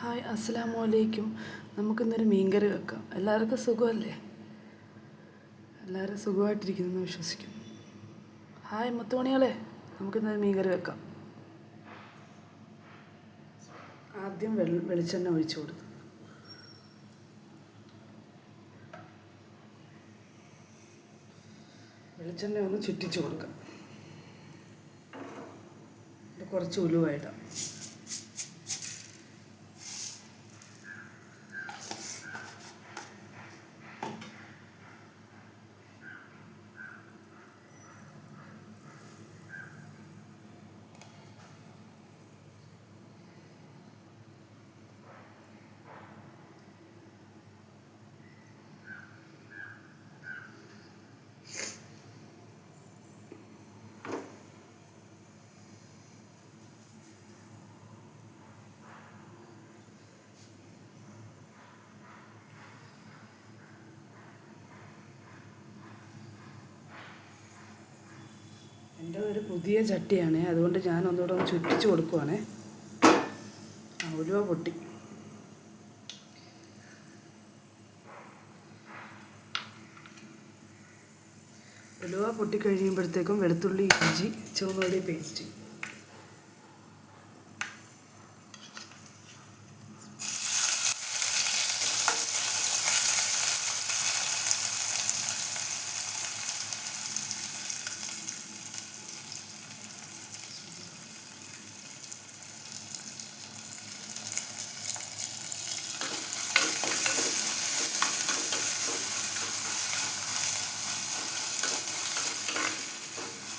Hi, അസ്സലാമു അലൈക്കും. നമുക്കിന്നൊരു മീൻകറി വെക്കാം. എല്ലാവർക്കും സുഖമല്ലേ? എല്ലാവരും സുഖമായിട്ടിരിക്കുന്നു വിശ്വസിക്കുന്നു. ഹായ് മുത്തുമണികളെ, നമുക്കിന്നൊരു മീൻകറി വെക്കാം. ആദ്യം വെളിച്ചെണ്ണ ഒഴിച്ചു കൊടുത്തു. വെളിച്ചെണ്ണ ഒന്ന് ചുറ്റിച്ചു കൊടുക്കാം. കുറച്ച് ഉലുവ ഇടാം. എൻ്റെ ഒരു പുതിയ ചട്ടിയാണ്, അതുകൊണ്ട് ഞാൻ ഒന്നുകൂടെ ഒന്ന് ചുറ്റിച്ച് കൊടുക്കുവാണേ. ഉലുവ പൊട്ടി. ഉലുവ പൊട്ടിക്കഴിയുമ്പോഴത്തേക്കും വെളുത്തുള്ളി, ഇഞ്ചി, ചുവന്നുള്ളി പേസ്റ്റ്.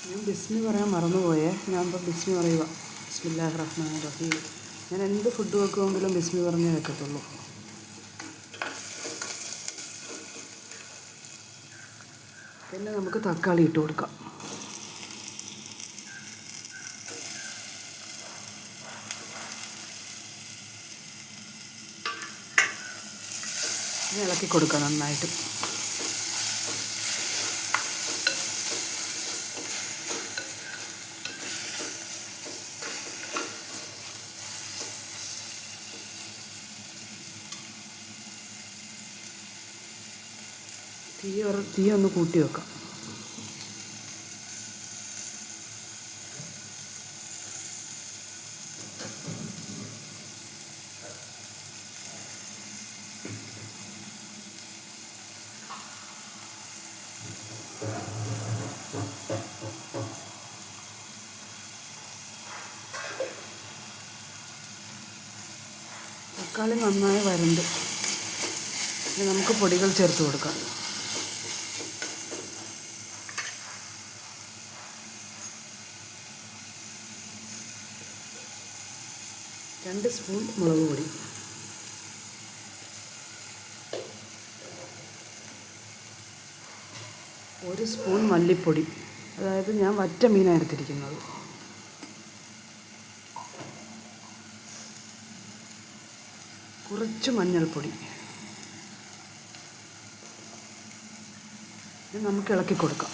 ഞാൻ ബിസ്മി പറയാൻ മറന്നുപോയേ. ഞാനിപ്പോൾ ബിസ്മി പറയുക. ബിസ്മില്ലാഹിർ റഹ്മാനിർ റഹീം. ഞാൻ എന്ത് ഫുഡ് വെക്കുമെങ്കിലും ബിസ്മി പറഞ്ഞേ വെക്കത്തുള്ളൂ. പിന്നെ നമുക്ക് തക്കാളി ഇട്ട് കൊടുക്കാം. ഇളക്കി കൊടുക്കാം നന്നായിട്ട്. തീ ഒന്ന് കൂട്ടി വെക്കാം. തക്കാളി നന്നായി വരണ്ട്. ഇനി നമുക്ക് പൊടികൾ ചേർത്ത് കൊടുക്കാം. രണ്ട് സ്പൂൺ മുളക് പൊടി, ഒരു സ്പൂൺ മല്ലിപ്പൊടി, അതായത് ഞാൻ വറ്റ മീനാണ് എടുത്തിരിക്കുന്നത്, കുറച്ച് മഞ്ഞൾപ്പൊടി. ഇത് നമുക്ക് ഇളക്കി കൊടുക്കാം.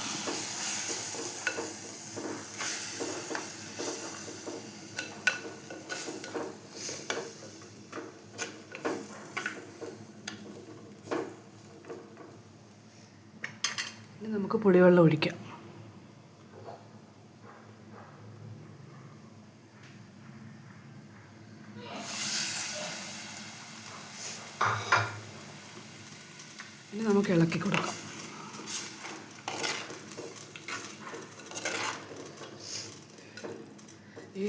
ഇനി നമുക്ക് പുളിവെള്ളം ഒഴിക്കാം. ഇനി നമുക്ക് ഇളക്കി കൊടുക്കാം.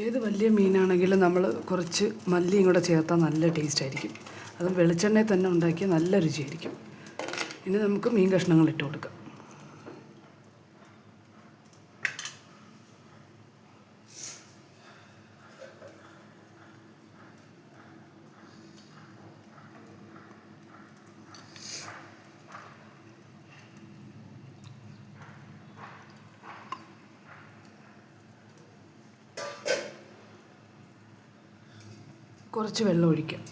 ഏത് വലിയ മീനാണെങ്കിലും നമ്മൾ കുറച്ച് മല്ലിയും കൂടെ ചേർത്താൽ നല്ല ടേസ്റ്റ് ആയിരിക്കും. അതും വെളിച്ചെണ്ണയിൽ തന്നെ ഉണ്ടാക്കിയാൽ നല്ല രുചിയായിരിക്കും. ഇനി നമുക്ക് മീൻ കഷ്ണങ്ങൾ ഇട്ട് കൊടുക്കാം. കുറച്ച് വെള്ളം ഒഴിക്കാം.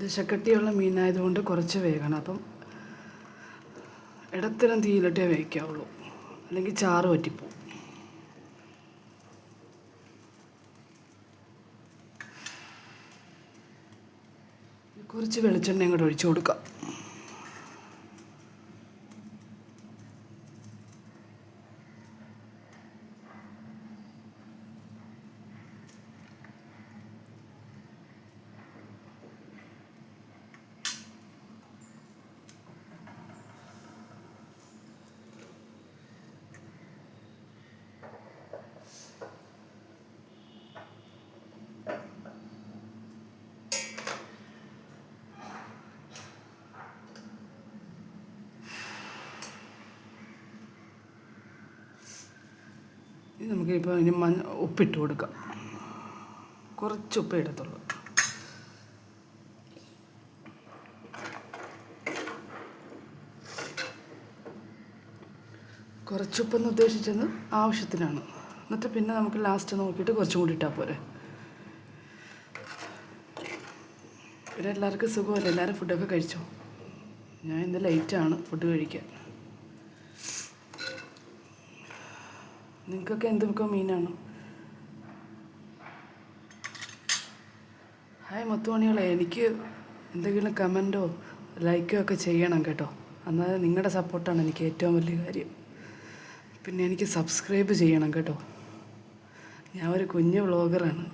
ദശക്കട്ടിയുള്ള മീനായതുകൊണ്ട് കുറച്ച് വേകണം. അപ്പം ഇടത്തരം തീയിലിട്ടേ വേവിക്കാവുള്ളൂ, അല്ലെങ്കിൽ ചാറ് പറ്റിപ്പോവും. കുറച്ച് വെളിച്ചെണ്ണയും കൂടെ ഒഴിച്ചു കൊടുക്കാം. ഇനി നമുക്കിപ്പോൾ ഇനി ഉപ്പിട്ട് കൊടുക്കാം. കുറച്ച് ഉപ്പേ ഇടത്തുള്ളൂ. കുറച്ചുപ്പെന്ന് ഉദ്ദേശിച്ചത് ആവശ്യത്തിനാണ്. എന്നിട്ട് പിന്നെ നമുക്ക് ലാസ്റ്റ് നോക്കിയിട്ട് കുറച്ചും കൂടി ഇട്ടാൽ പോരെ. പിന്നെ എല്ലാവർക്കും സുഖമല്ലേ? എല്ലാവരും ഫുഡൊക്കെ കഴിച്ചോ? ഞാൻ ഇന്ന് ലേറ്റാണ് ഫുഡ് കഴിക്കാൻ. നിങ്ങൾക്കൊക്കെ എന്തൊക്കെ മീനാണ്? ഹായ് മുത്തുമണികളെ, എനിക്ക് എന്തെങ്കിലും കമൻറ്റോ ലൈക്കോ ഒക്കെ ചെയ്യണം കേട്ടോ. എന്നാൽ നിങ്ങളുടെ സപ്പോർട്ടാണ് എനിക്ക് ഏറ്റവും വലിയ കാര്യം. പിന്നെ എനിക്ക് സബ്സ്ക്രൈബ് ചെയ്യണം കേട്ടോ. ഞാൻ ഒരു കുഞ്ഞു വ്ളോഗറാണ്.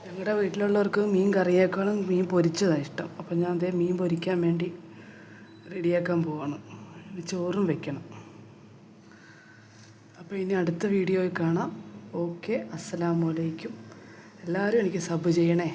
ഞങ്ങളുടെ വീട്ടിലുള്ളവർക്ക് മീൻ കറിയേക്കാളും മീൻ പൊരിച്ചതാണ് ഇഷ്ടം. അപ്പം ഞാൻ അതേ മീൻ പൊരിക്കാൻ വേണ്ടി റെഡിയാക്കാൻ പോവാണ്. ഇനി ചോറും വെക്കണം. അപ്പോൾ ഇനി അടുത്ത വീഡിയോയിൽ കാണാം. ഓക്കെ, അസ്സലാമു അലൈക്കും. എല്ലാവരും എനിക്ക് സബ് ചെയ്യണേ.